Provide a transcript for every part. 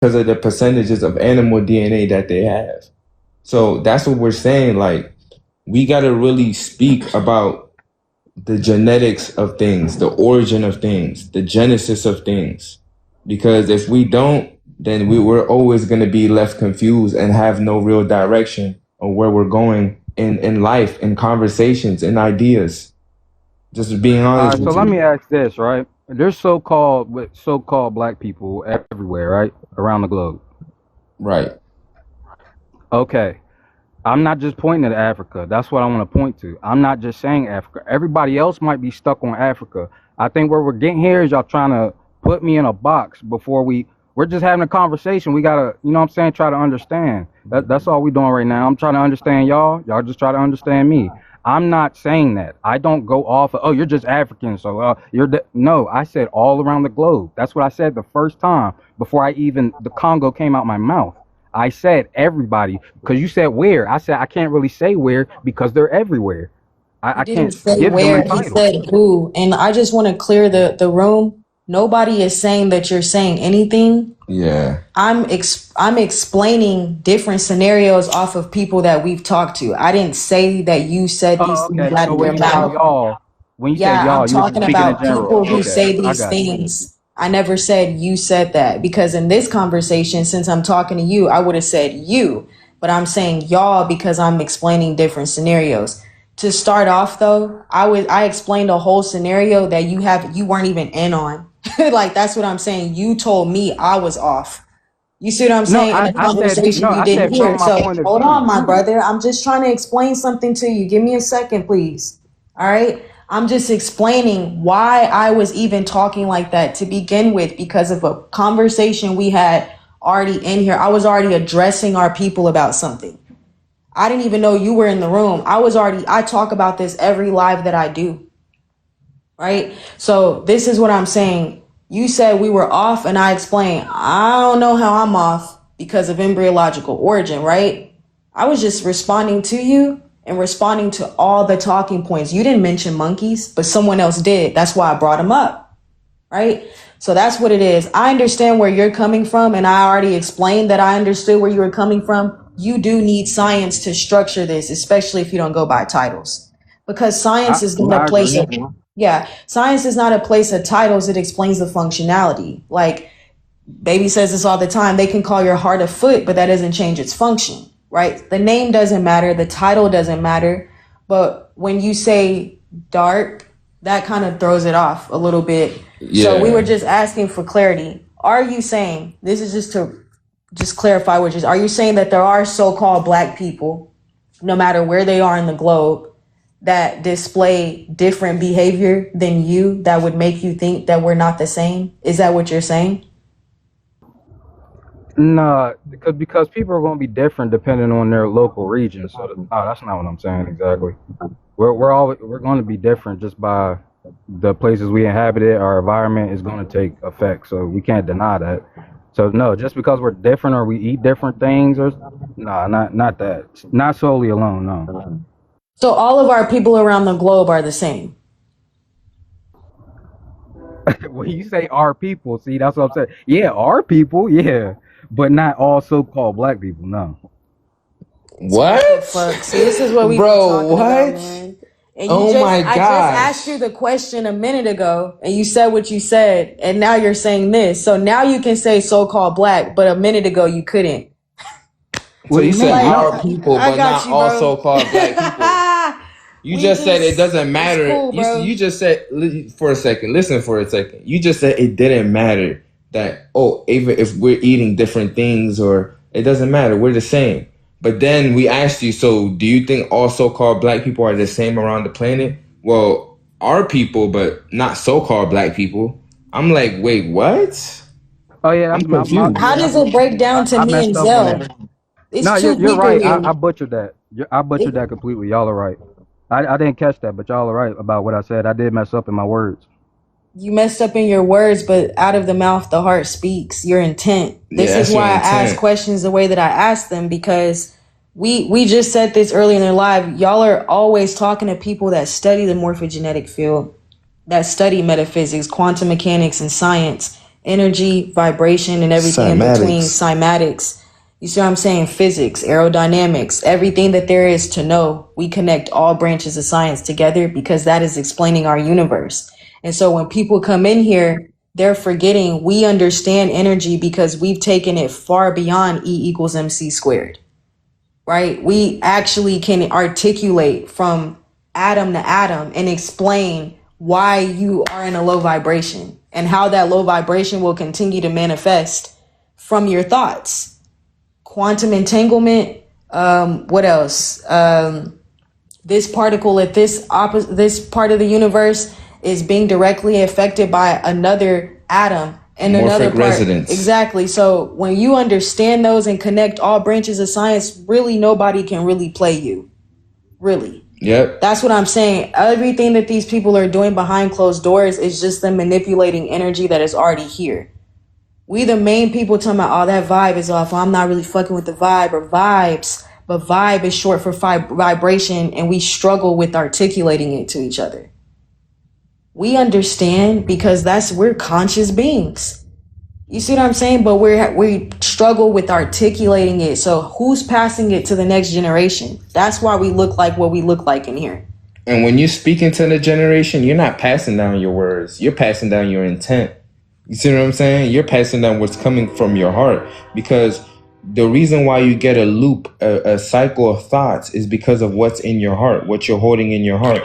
because of the percentages of animal DNA that they have. So that's what we're saying. Like, we got to really speak about the genetics of things, the origin of things, the genesis of things. Because if we don't, then we're always going to be left confused and have no real direction on where we're going in life, in conversations, in ideas. Just being All honest right, so with let you. me ask this, right? There's so-called black people everywhere, right? Around the globe. Right. Okay. I'm not just pointing at Africa. That's what I want to point to. I'm not just saying Africa. Everybody else might be stuck on Africa. I think where we're getting here is y'all trying to put me in a box before we're just having a conversation. We gotta, you know what I'm saying, try to understand. That's all we doing right now. I'm trying to understand y'all. Y'all just try to understand me. I'm not saying that. I don't go off of, oh, you're just African, so no, I said all around the globe. That's what I said the first time before the Congo came out my mouth. I said everybody because you said where. I said I can't really say where because they're everywhere. You I didn't can't say give them a where, he title. said who. And I just want to clear the room. Nobody is saying that you're saying anything. Yeah. I'm explaining different scenarios off of people that we've talked to. I didn't say that you said these Oh, things okay. out So of when your you say mouth. y'all, Yeah, I'm you were talking just speaking in about general. people who Okay, say I these got you. things. I never said you said that because in this conversation, since I'm talking to you, I would have said you, but I'm saying y'all because I'm explaining different scenarios. To start off though, I explained a whole scenario that you weren't even in on. Like that's what I'm saying. You told me I was off. You see what I'm No, saying? In a conversation you I didn't said hear. from my So point of hold on, view. my brother. I'm just trying to explain something to you. Give me a second, please. All right. I'm just explaining why I was even talking like that to begin with because of a conversation we had already in here. I was already addressing our people about something. I didn't even know you were in the room. I talk about this every live that I do. Right. So this is what I'm saying. You said we were off and I explained, I don't know how I'm off because of embryological origin, right? I was just responding to you and responding to all the talking points. You didn't mention monkeys, but someone else did. That's why I brought them up, right? So that's what it is. I understand where you're coming from, and I already explained that I understood where you were coming from. You do need science to structure this, especially if you don't go by titles, because science is not a I place agree. of, yeah, science is not a place of titles. It explains the functionality. Like Baby says this all the time. They can call your heart a foot, but that doesn't change its function, right? The name doesn't matter. The title doesn't matter. But when you say dark, that kind of throws it off a little bit. So we were Yeah. just asking for clarity. Are you saying, this is just to just clarify, are you saying that there are so-called black people, no matter where they are in the globe, that display different behavior than you that would make you think that we're not the same? Is that what you're saying? No, because people are going to be different depending on their local region. So no, that's not what I'm saying exactly. We're going to be different just by the places we inhabited. Our environment is going to take effect, so we can't deny that. So no, just because we're different or we eat different things or no, not that. Not solely alone. No. So all of our people around the globe are the same. When you say our people, see, that's what I'm saying. Yeah, our people, yeah, but not all so-called black people. No. What the What? fuck? See, this is what we've been Bro, talking about, what? man. And Oh my I just asked you gosh. the question a minute ago, and you said what you said, and now you're saying this. So now you can say so-called black, but a minute ago you couldn't. So What do you you said mean? Like, our No. people, I but got not you, all bro. so-called black people. You just said it doesn't It's matter. cool, You bro. just said for a second. Listen for a second. You just said it didn't matter that even if we're eating different things or it doesn't matter. We're the same. But then we asked you, so do you think all so-called black people are the same around the planet? Well, our people, but not so-called black people. I'm like, wait, what? Oh yeah, I'm that's my How confused. yeah. does it break down to I me messed and up on that. Zell? It's No, two you're people right. here. I butchered that. I butchered that completely. Y'all are right. I didn't catch that, but y'all are right about what I said. I did mess up in my words. You messed up in your words, but out of the mouth, the heart speaks. Your intent. Yeah, This is that's your why I ask intent. questions the way that I ask them because we just said this earlier in their live. Y'all are always talking to people that study the morphogenetic field, that study metaphysics, quantum mechanics, and science. energy, vibration, and everything in between, cymatics. You see what I'm saying? Physics, aerodynamics, everything that there is to know. We connect all branches of science together because that is explaining our universe. And so when people come in here, they're forgetting we understand energy because we've taken it far beyond E equals MC squared, right? We actually can articulate from atom to atom and explain why you are in a low vibration and how that low vibration will continue to manifest from your thoughts. Quantum entanglement, what else? This particle at this part of the universe is being directly affected by another atom and another part. Resonance. Exactly. So when you understand those and connect all branches of science, really nobody can really play you. Really. Yep. That's what I'm saying. Everything that these people are doing behind closed doors is just them manipulating energy that is already here. We the main people talking about, oh, that vibe is off. I'm not really fucking with the vibe or vibes. But vibe is short for vibration, and we struggle with articulating it to each other. We understand because we're conscious beings. You see what I'm saying? But we struggle with articulating it. So who's passing it to the next generation? That's why we look like what we look like in here. And when you're speaking to the generation, you're not passing down your words. You're passing down your intent. You see what I'm saying? You're passing down what's coming from your heart, because the reason why you get a loop, a cycle of thoughts, is because of what's in your heart, what you're holding in your heart.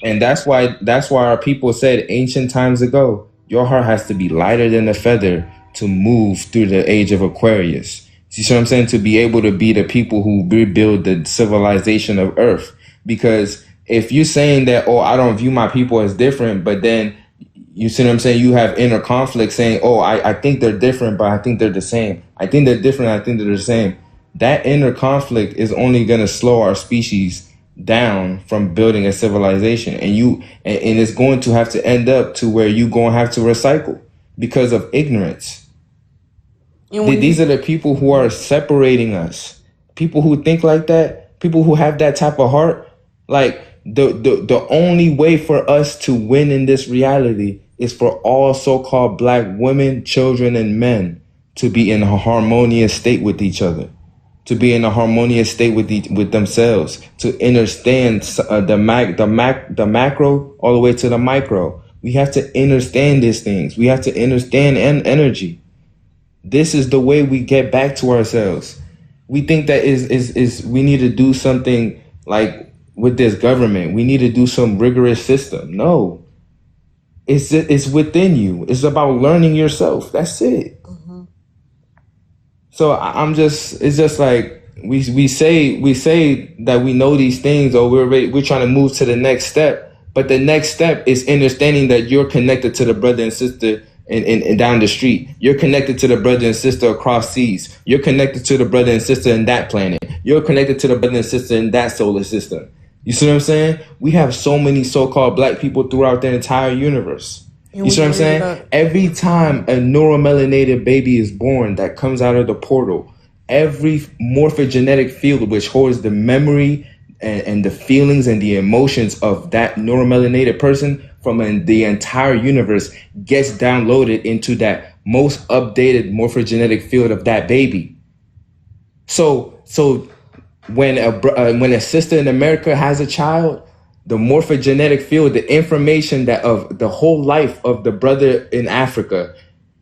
And that's why our people said ancient times ago, your heart has to be lighter than a feather to move through the age of Aquarius. You see what I'm saying? To be able to be the people who rebuild the civilization of Earth. Because if you're saying that, oh, I don't view my people as different, but then you see what I'm saying? You have inner conflict saying, oh, I think they're different, but I think they're the same. I think they're different. I think they're the same. That inner conflict is only going to slow our species down from building a civilization. And it's going to have to end up to where you're going to have to recycle because of ignorance. These are the people who are separating us. People who think like that, people who have that type of heart, like, the only way for us to win in this reality is for all so-called black women, children, and men to be in a harmonious state with each other, to be in a harmonious state with themselves, to understand the macro all the way to the micro. We have to understand these things. We have to understand energy. This is the way we get back to ourselves. We think that is we need to do something like with this government. We need to do some rigorous system. No, it's within you. It's about learning yourself. That's it. Mm-hmm. So it's just like we say that we know these things, or we're trying to move to the next step. But the next step is understanding that you're connected to the brother and sister and down the street. You're connected to the brother and sister across seas. You're connected to the brother and sister in that planet. You're connected to the brother and sister in that solar system. You see what I'm saying? We have so many so-called black people throughout the entire universe. You see what I'm saying? Every time a neuromelanated baby is born that comes out of the portal, every morphogenetic field which holds the memory and the feelings and the emotions of that neuromelanated person from the entire universe gets downloaded into that most updated morphogenetic field of that baby. So when a sister in America has a child, the morphogenetic field, the information that of the whole life of the brother in Africa,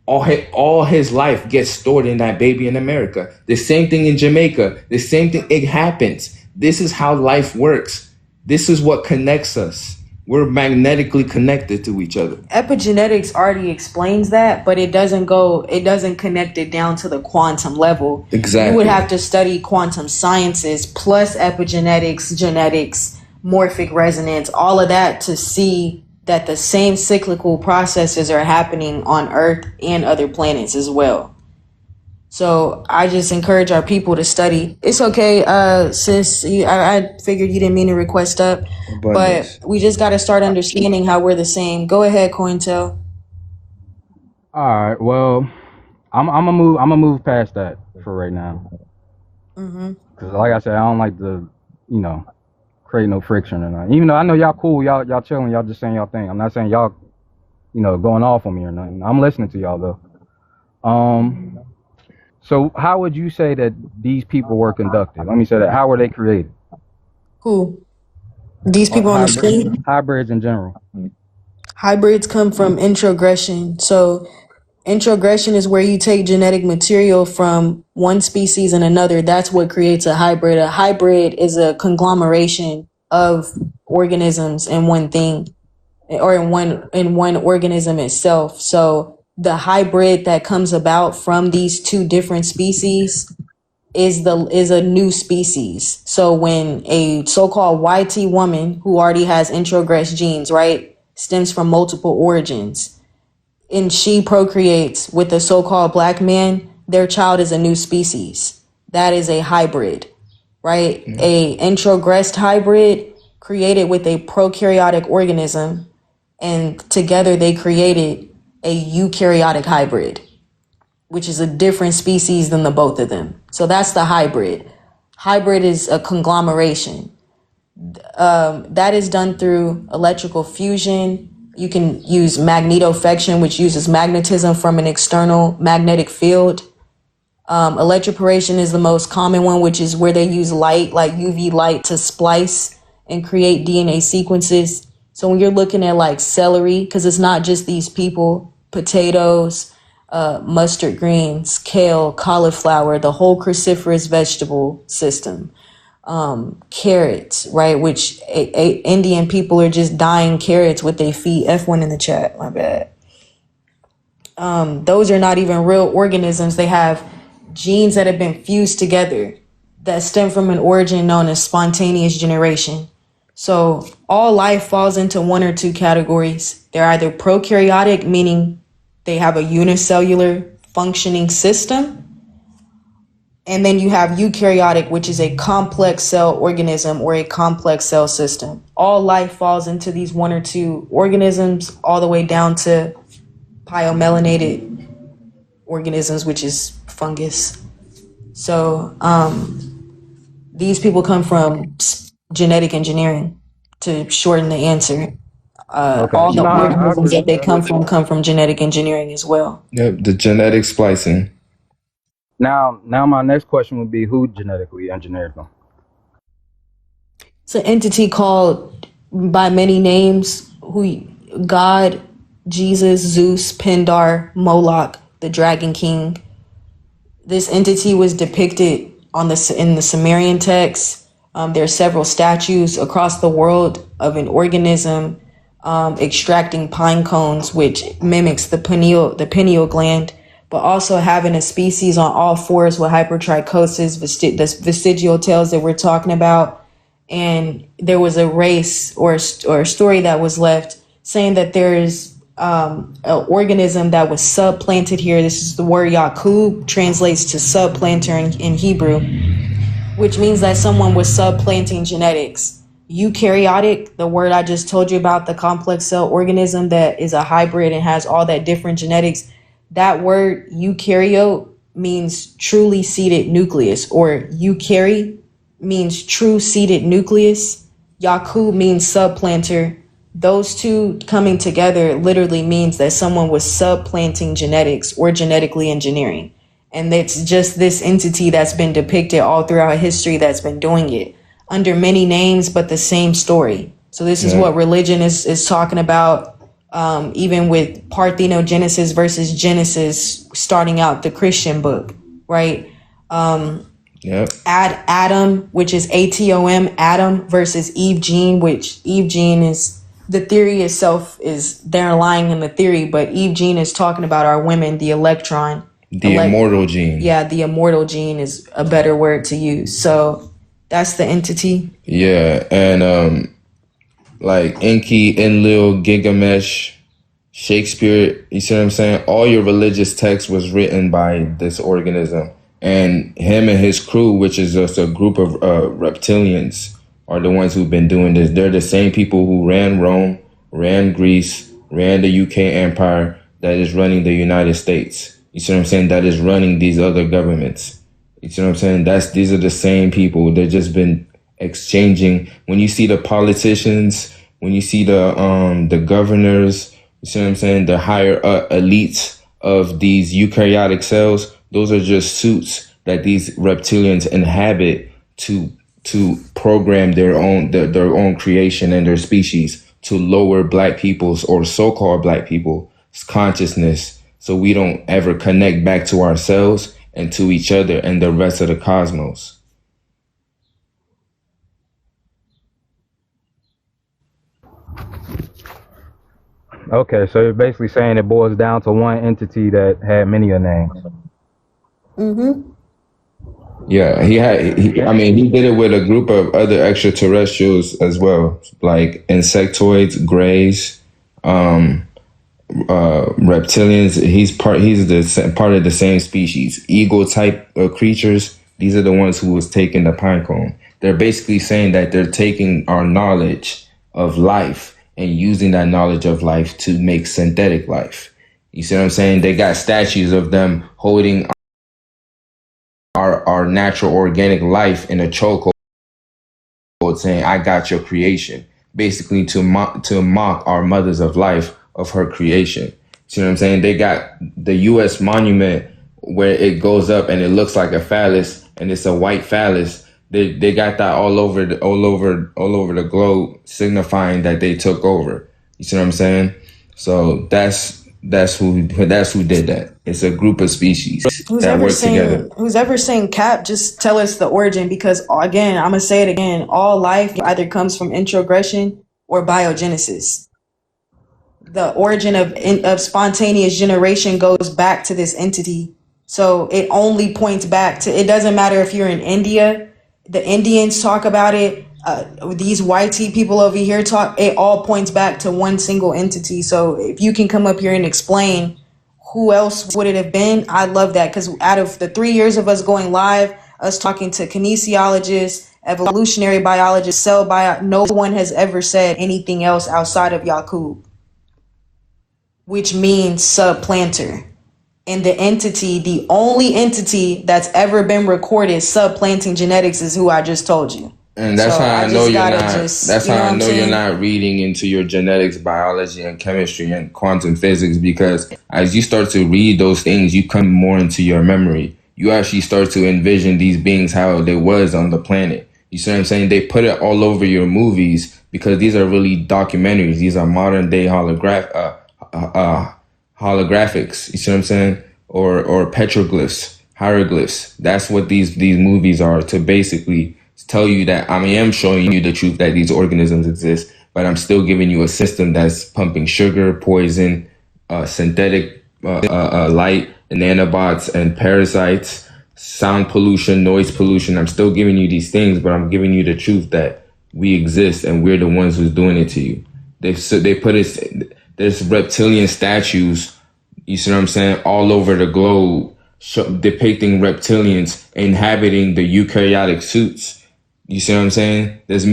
all his life gets stored in that baby in America. The same thing in Jamaica. The same thing. It happens. This is how life works. This is what connects us. We're magnetically connected to each other. Epigenetics already explains that, but it doesn't connect it down to the quantum level. Exactly. You would have to study quantum sciences plus epigenetics, genetics, morphic resonance, all of that to see that the same cyclical processes are happening on Earth and other planets as well. So I just encourage our people to study. It's okay, sis. I figured you didn't mean to request up, but we just got to start understanding how we're the same. Go ahead, Cointel. All right. Well, I'm gonna move past that for right now. Mm-hmm. Cause like I said, I don't like to, create no friction or nothing. Even though I know y'all cool, y'all chilling, y'all just saying y'all thing. I'm not saying y'all, going off on me or nothing. I'm listening to y'all though. So how would you say that these people were conducted? Let me say that. How were they created? Who? These Or people on the screen? hybrids in general. Hybrids come from introgression. So introgression is where you take genetic material from one species and another. That's what creates a hybrid. A hybrid is a conglomeration of organisms in one thing, or in one organism itself. So the hybrid that comes about from these two different species is a new species. So when a so-called YT woman who already has introgress genes, right, stems from multiple origins, and she procreates with a so-called black man, their child is a new species. That is a hybrid, right? A introgressed hybrid created with a prokaryotic organism, and together they created a eukaryotic hybrid, which is a different species than the both of them. So that's the hybrid. Hybrid is a conglomeration. That is done through electrical fusion. You can use magnetofection, which uses magnetism from an external magnetic field. Electroporation is the most common one, which is where they use light, like UV light, to splice and create DNA sequences. So when you're looking at like celery, because it's not just these people, potatoes, mustard greens, kale, cauliflower, the whole cruciferous vegetable system, carrots, right? Which Indian people are just dyeing carrots with their feet. F1 in the chat, my bad. Those are not even real organisms. They have genes that have been fused together that stem from an origin known as spontaneous generation. So all life falls into one or two categories. They're either prokaryotic, meaning they have a unicellular functioning system. And then you have eukaryotic, which is a complex cell organism or a complex cell system. All life falls into these one or two organisms, all the way down to pyomelanated organisms, which is fungus. So these people come from genetic engineering, to shorten the answer. All the organisms that they come from genetic engineering as well. Yep, the genetic splicing. Now my next question would be, who genetically engineered them? It's an entity called by many names, God, Jesus, Zeus, Pindar, Moloch, the Dragon King. This entity was depicted in the Sumerian texts. There are several statues across the world of an organism extracting pine cones, which mimics the pineal gland, but also having a species on all fours with hypertrichosis, the vestigial tails that we're talking about. And there was a race or a story that was left saying that there is an organism that was subplanted here. This is the word Yakub, translates to subplanter in Hebrew, which means that someone was subplanting genetics. Eukaryotic, the word I just told you about, the complex cell organism that is a hybrid and has all that different genetics. That word eukaryote means truly seeded nucleus, or eukary means true seeded nucleus. Yakub means subplanter. Those two coming together literally means that someone was subplanting genetics or genetically engineering. And it's just this entity that's been depicted all throughout history that's been doing it under many names, but the same story. So this is what religion is talking about. Even with Parthenogenesis versus Genesis, starting out the Christian book, right? Adam, which is ATOM, Adam versus Eve gene, which Eve gene is, the theory itself is, they're lying in the theory, but Eve gene is talking about our women, the electron. The immortal gene. Yeah, the immortal gene is a better word to use. So that's the entity. Yeah, and like Enki, Enlil, Gilgamesh, Shakespeare, you see what I'm saying? All your religious text was written by this organism. And him and his crew, which is just a group of reptilians, are the ones who've been doing this. They're the same people who ran Rome, ran Greece, ran the UK empire, that is running the United States. You see what I'm saying? That is running these other governments. You see what I'm saying? These are the same people. They've just been exchanging. When you see the politicians, when you see the governors, You see what I'm saying? The higher elites of these eukaryotic cells, those are just suits that these reptilians inhabit to program their own creation and their species to lower black people's or so-called black people's consciousness, so we don't ever connect back to ourselves and to each other and the rest of the cosmos. Okay, so you're basically saying it boils down to one entity that had many a names. Mm-hmm. Yeah, he did it with a group of other extraterrestrials as well, like insectoids, greys, reptilians. He's part of the same species. Eagle type creatures. These are the ones who was taking the pine cone. They're basically saying that they're taking our knowledge of life and using that knowledge of life to make synthetic life. You see what I'm saying? They got statues of them holding our natural organic life in a chokehold, saying, "I got your creation," basically to mock our mothers of life of her creation. See what I'm saying? They got the U.S. monument where it goes up and it looks like a phallus, and it's a white phallus. They got that all over the globe, signifying that they took over. You see what I'm saying? So that's who did that. It's a group of species that work together. Who's ever saying cap, just tell us the origin, because again, I'm gonna say it again, all life either comes from introgression or biogenesis. The origin of spontaneous generation goes back to this entity. So it only points back to, it doesn't matter if you're in India, the Indians talk about it, these YT people over here talk, it all points back to one single entity. So if you can come up here and explain who else would it have been, I love that, because out of the 3 years of us going live, us talking to kinesiologists, evolutionary biologists, cell bio, no one has ever said anything else outside of Yakub, which means subplanter. And the entity, the only entity that's ever been recorded subplanting genetics is who I just told you. And that's how I know you're not. That's how I know you're not reading into your genetics, biology, and chemistry and quantum physics, because as you start to read those things, you come more into your memory. You actually start to envision these beings how they was on the planet. You see what I'm saying? They put it all over your movies because these are really documentaries. These are modern day holographics. You see what I'm saying? Or petroglyphs, hieroglyphs. That's what these movies are, to basically tell you that I am showing you the truth that these organisms exist, but I'm still giving you a system that's pumping sugar, poison, synthetic light, and nanobots and parasites, sound pollution, noise pollution. I'm still giving you these things, but I'm giving you the truth that we exist and we're the ones who's doing it to you. They put it. There's reptilian statues. You see what I'm saying? All over the globe, depicting reptilians inhabiting the eukaryotic suits. You see what I'm saying? There's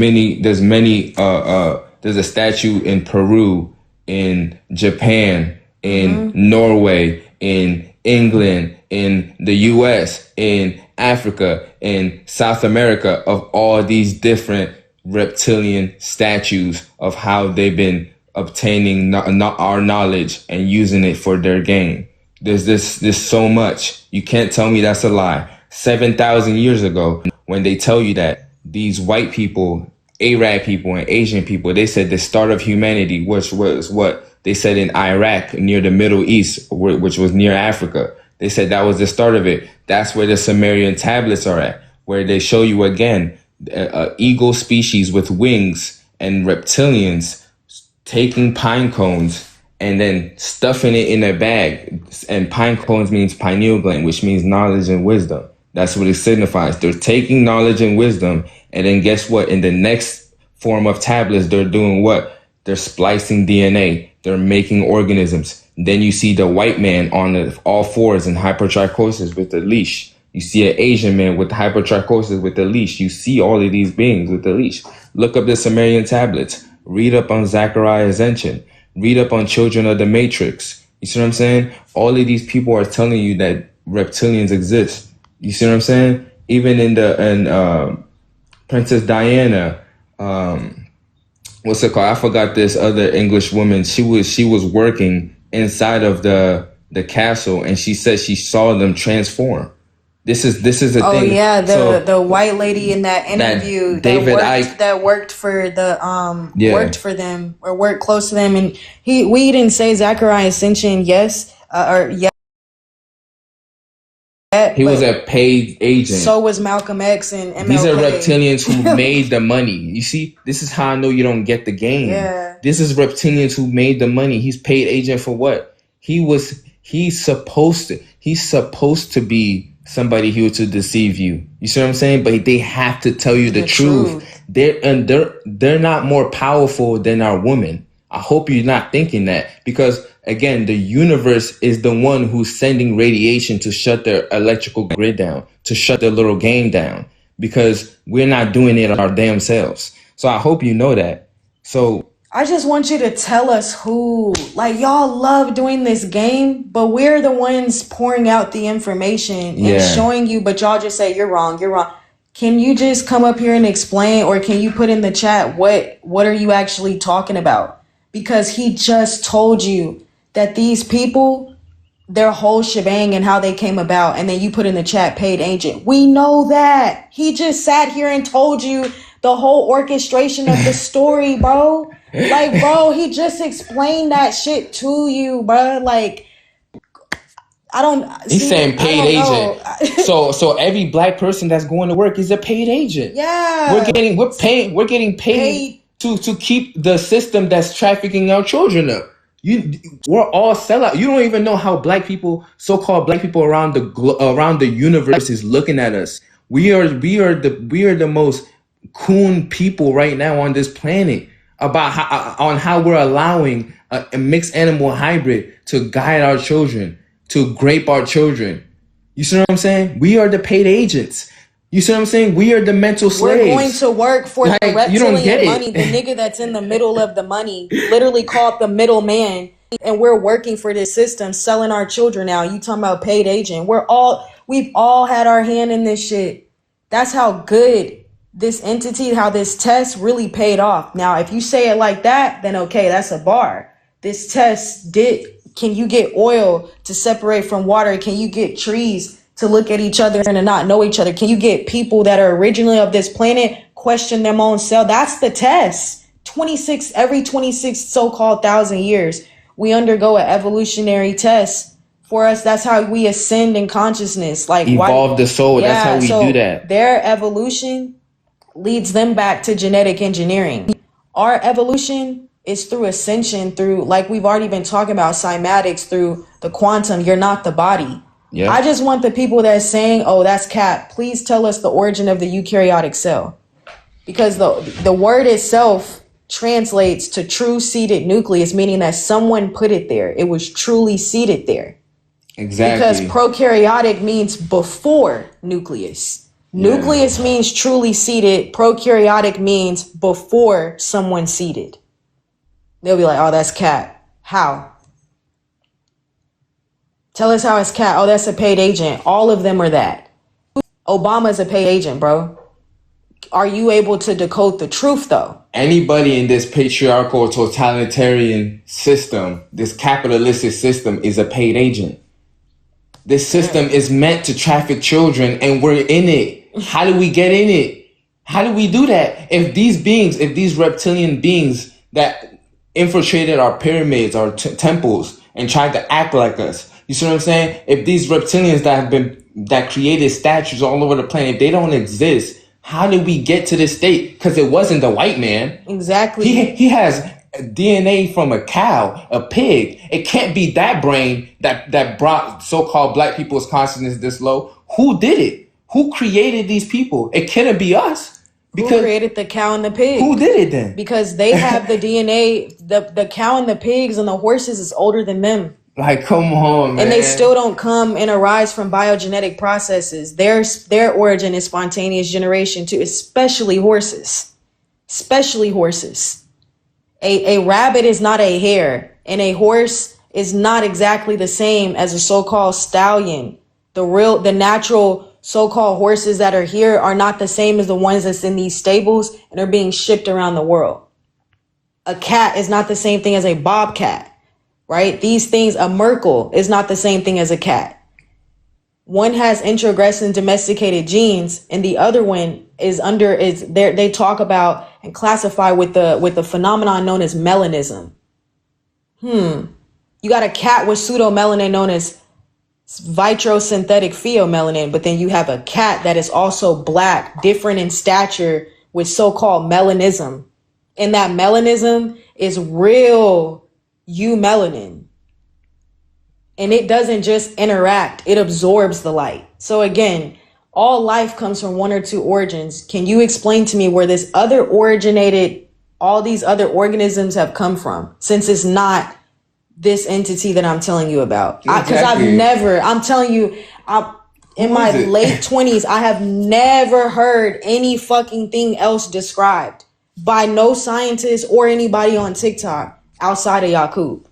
a statue in Peru, in Japan, in Norway, in England, in the US, in Africa, in South America, of all these different reptilian statues of how they've been obtaining our knowledge and using it for their gain. There's so much. You can't tell me that's a lie. 7,000 years ago, when they tell you that these white people, Arab people and Asian people, they said the start of humanity, which was what they said in Iraq, near the Middle East, which was near Africa. They said that was the start of it. That's where the Sumerian tablets are at, where they show you again, eagle species with wings and reptilians taking pine cones and then stuffing it in a bag. And pine cones means pineal gland, which means knowledge and wisdom. That's what it signifies. They're taking knowledge and wisdom, and then guess what? In the next form of tablets, they're doing what? They're splicing DNA. They're making organisms. Then you see the white man on all fours in hypertrichosis with a leash. You see an Asian man with hypertrichosis with a leash. You see all of these beings with a leash. Look up the Sumerian tablets. Read up on Zechariah Zenchin. Read up on Children of the Matrix. You see what I'm saying? All of these people are telling you that reptilians exist. You see what I'm saying? Even in Princess Diana, what's it called? I forgot this other English woman. She was working inside of the castle, and she said she saw them transform. This is a Oh thing. yeah, So the white lady in that interview David Icke, that worked for the yeah, worked for them or worked close to them, and we didn't say Zachariah Ascension or yes. He was a paid agent. So was Malcolm X and MLK. These are reptilians who made the money. You see, this is how I know you don't get the game. Yeah. This is reptilians who made the money. He's paid agent for what? He's supposed to be somebody who to deceive you. You see what I'm saying? But they have to tell you the truth. They're not more powerful than our women. I hope you're not thinking that, because again, the universe is the one who's sending radiation to shut their electrical grid down, to shut their little game down, because we're not doing it our damn selves. So I hope you know that. So I just want you to tell us who, like, y'all love doing this game, but we're the ones pouring out the information and showing you, but y'all just say, you're wrong, you're wrong. Can you just come up here and explain, or can you put in the chat, what are you actually talking about? Because he just told you that these people, their whole shebang and how they came about, and then you put in the chat paid agent. We know that. He just sat here and told you the whole orchestration of the story, bro. Like, bro, he just explained that shit to you, bro. Like, I don't. He's saying paid agent. So every black person that's going to work is a paid agent. Yeah, we're getting paid to keep the system that's trafficking our children up. We're all sellout. You don't even know how black people, so-called black people around the universe, is looking at us. We are the most coon people right now on this planet, about how we're allowing a mixed animal hybrid to guide our children, to grape our children. You see what I'm saying? We are the paid agents. You see what I'm saying? We are the mental slaves. We're going to work for the reptilian money. The nigga that's in the middle of the money, literally called the middleman, and we're working for this system, selling our children out. You talking about paid agent? We've all had our hand in this shit. That's how good this entity, how this test really paid off. Now, if you say it like that, then okay, that's a bar. This test can you get oil to separate from water? Can you get trees to look at each other and to not know each other? Can you get people that are originally of this planet, question their own self? That's the test. Every 26 so-called 1,000 years, we undergo an evolutionary test. For us, that's how we ascend in consciousness. Like evolve the soul. Yeah, that's how we do that. Their evolution leads them back to genetic engineering. Our evolution is through ascension, through, like we've already been talking about, cymatics, through the quantum. You're not the body. Yeah. I just want the people that are saying, oh, that's cap, please tell us the origin of the eukaryotic cell. Because the word itself translates to true seeded nucleus, meaning that someone put it there. It was truly seeded there. Exactly. Because prokaryotic means before nucleus. Yeah. Nucleus means truly seeded. Prokaryotic means before someone seeded. They'll be like, oh, that's cap. How? Tell us how it's cat. Oh, that's a paid agent. All of them are that. Obama's a paid agent, bro. Are you able to decode the truth, though? Anybody in this patriarchal totalitarian system, this capitalistic system, is a paid agent. This system is meant to traffic children, and we're in it. How do we get in it? How do we do that? If these reptilian beings that infiltrated our pyramids, our temples, and tried to act like us, you see what I'm saying? If these reptilians that created statues all over the planet, if they don't exist, how did we get to this state? Because it wasn't the white man. Exactly. He has DNA from a cow, a pig. It can't be that brain that brought so-called black people's consciousness this low. Who did it? Who created these people? It couldn't be us. Who created the cow and the pig? Who did it then? Because they have the DNA. The cow and the pigs and the horses is older than them. Like, come on, man. And they still don't come and arise from biogenetic processes. Their origin is spontaneous generation too, especially horses. Especially horses. A rabbit is not a hare, and a horse is not exactly the same as a so-called stallion. The natural so-called horses that are here are not the same as the ones that's in these stables and are being shipped around the world. A cat is not the same thing as a bobcat, right? These things, a Merkel is not the same thing as a cat. One has introgressed and domesticated genes, and the other one is there. They talk about and classify with the phenomenon known as melanism. You got a cat with pseudomelanin known as vitrosynthetic pheomelanin, but then you have a cat that is also black, different in stature, with so-called melanism. And that melanism is real eumelanin. And it doesn't just interact, it absorbs the light. So again, all life comes from one or two origins. Can you explain to me where this other originated, all these other organisms have come from, since it's not this entity that I'm telling you about? Because I'm telling you, in my late 20s, I have never heard any fucking thing else described by no scientist or anybody on TikTok outside of Yakub.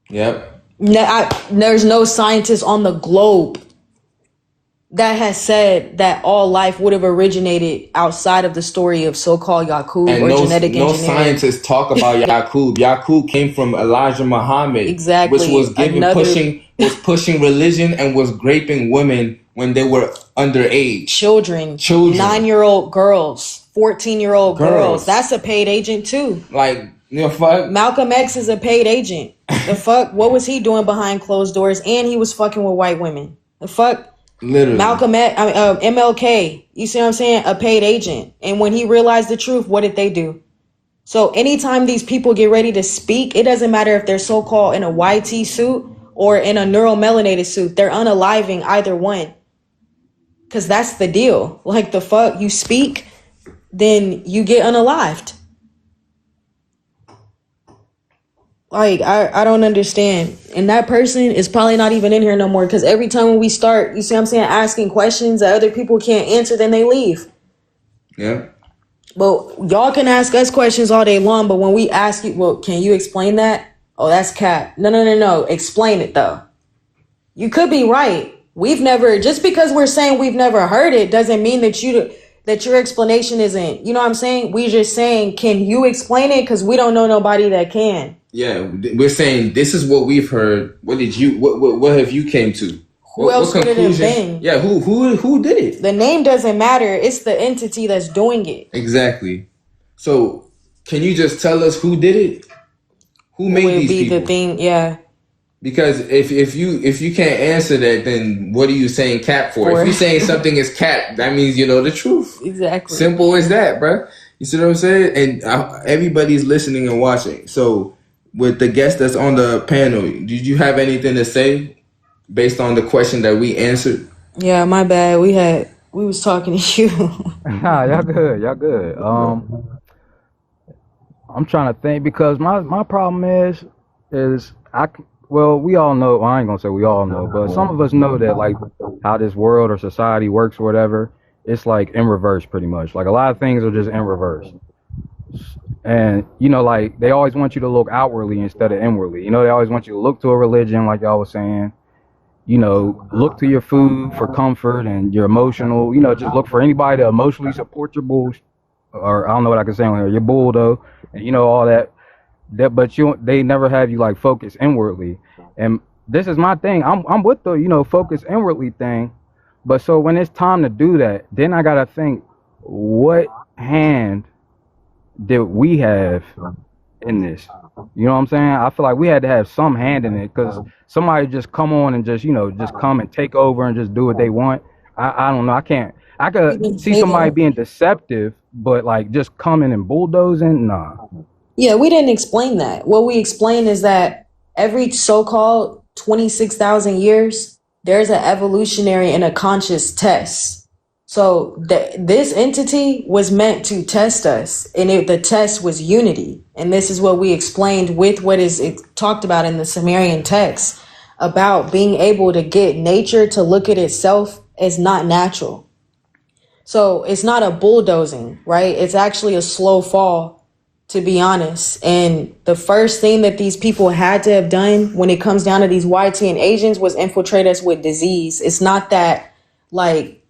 Yep. There's no scientist on the globe that has said that all life would have originated outside of the story of so-called Yakub or genetic engineering. No scientists talk about Yakub. Yakub came from Elijah Muhammad, exactly, which was pushing religion and was raping women when they were underage. Children. 9-year-old girls, 14-year-old girls. That's a paid agent too. Like, you know, fuck. Malcolm X is a paid agent. The fuck? What was he doing behind closed doors? And he was fucking with white women. The fuck? Literally. MLK, you see what I'm saying? A paid agent. And when he realized the truth, what did they do? So anytime these people get ready to speak, it doesn't matter if they're so-called in a YT suit or in a neuromelanated suit. They're unaliving either one. Because that's the deal. Like, the fuck? You speak, then you get unalived. Like, I don't understand. And that person is probably not even in here no more, because every time when we start, you see what I'm saying, asking questions that other people can't answer, then they leave. Yeah. But y'all can ask us questions all day long, but when we ask you, well, can you explain that? Oh, that's cap. No. Explain it, though. You could be right. Just because we're saying we've never heard it doesn't mean that your explanation isn't, you know what I'm saying? We just saying, can you explain it? Because we don't know nobody that can. Yeah, we're saying this is what we've heard. What have you came to? Who else could it have been? Yeah, who did it? The name doesn't matter. It's the entity that's doing it. Exactly. So, can you just tell us who did it? Who made these people? The thing, yeah. Because if you can't answer that, then what are you saying cap for? If you're saying something is cap, that means you know the truth. Exactly. Simple as that, bro. You see what I'm saying? And everybody's listening and watching. So, with the guest that's on the panel, did you have anything to say based on the question that we answered? Yeah, my bad. We was talking to you. Nah, y'all good. I'm trying to think, because my problem is we all know, well, I ain't gonna say we all know, but some of us know that, like, how this world or society works or whatever, it's like in reverse pretty much. Like, a lot of things are just in reverse. And, you know, like, they always want you to look outwardly instead of inwardly. You know, they always want you to look to a religion, like y'all was saying. You know, look to your food for comfort and your emotional, you know, just look for anybody to emotionally support your bull, or I don't know what I can say on here, your bull, though, and, you know, all that. But they never have you, like, focus inwardly. And this is my thing. I'm with the, you know, focus inwardly thing. But so when it's time to do that, then I got to think, what hand did we have in this? You know what I'm saying? I feel like we had to have some hand in it, because somebody just come on and just, you know, just come and take over and just do what they want. I don't know. I could see somebody being deceptive, but, like, just coming and bulldozing, nah. Yeah, we didn't explain that. What we explained is that every so-called 26,000 years, there's an evolutionary and a conscious test. So this entity was meant to test us, and the test was unity. And this is what we explained with what is talked about in the Sumerian text about being able to get nature to look at itself as not natural. So it's not a bulldozing, right? It's actually a slow fall, to be honest. And the first thing that these people had to have done when it comes down to these YT and Asians was infiltrate us with disease. It's not that, like,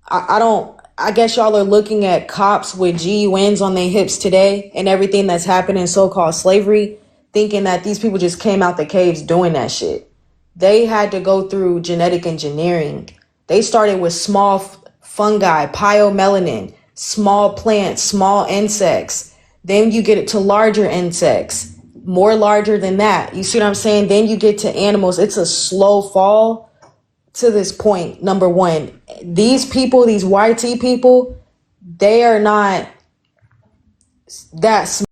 I don't, I guess y'all are looking at cops with GUNs on their hips today and everything that's happening in so-called slavery, thinking that these people just came out the caves doing that shit. They had to go through genetic engineering. They started with small fungi, pyomelanin, small plants, small insects. Then you get it to larger insects, more larger than that. You see what I'm saying? Then you get to animals. It's a slow fall to this point. Number one, these people, these YT people, they are not that smart.